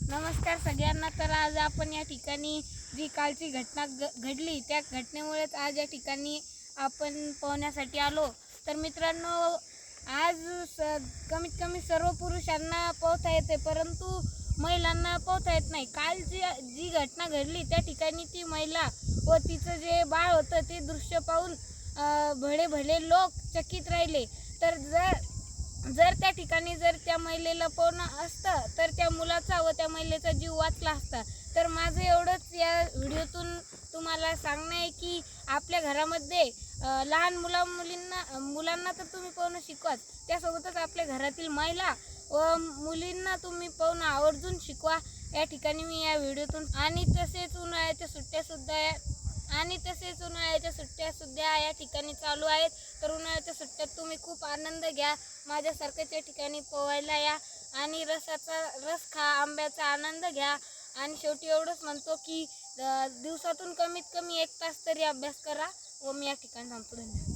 नमस्कार सगळ्यांना। तर आज आपण या ठिकाणी जी कालची घटना घडली त्या घटनेमुळेच आज या ठिकाणी आपण पोहण्यासाठी आलो। तर मित्रांनो, आज कमीत कमी सर्व पुरुषांना पोहता येते, परंतु महिलांना पोहता येत नाही। काल जी घटना घडली त्या ठिकाणी ती महिला व तिचं जे बाळ होतं ते दृश्य पाहून भले भले लोक चकित राहिले। तर जर त्या ठिकाणी जर त्या महिलेला पोहणं असतं तर त्या मुलाचा व त्या महिलेचा जीव वाचला असता। तर माझं एवढंच या व्हिडिओतून तुम्हाला सांगणं आहे की आपल्या घरामध्ये लहान मुलांना तर तुम्ही पोहणं शिकवाच, त्यासोबतच आपल्या घरातील महिला व मुलींना तुम्ही पोहणं आवर्जून शिकवा। या ठिकाणी मी या व्हिडिओतून आणि तसेच उन्हाळ्याच्या सुट्ट्या या ठिकाणी चालू आहेत। तर उन्हाळ्याच्या सुट्ट्यात तुम्ही खूप आनंद घ्या, माझ्यासारख्याच या ठिकाणी पोहायला या आणि रस खा, आंब्याचा आनंद घ्या। आणि शेवटी एवढंच म्हणतो की दिवसातून कमीत कमी 1 तास तरी अभ्यास करा व मी या ठिकाणी थांबतो। धन्यवाद।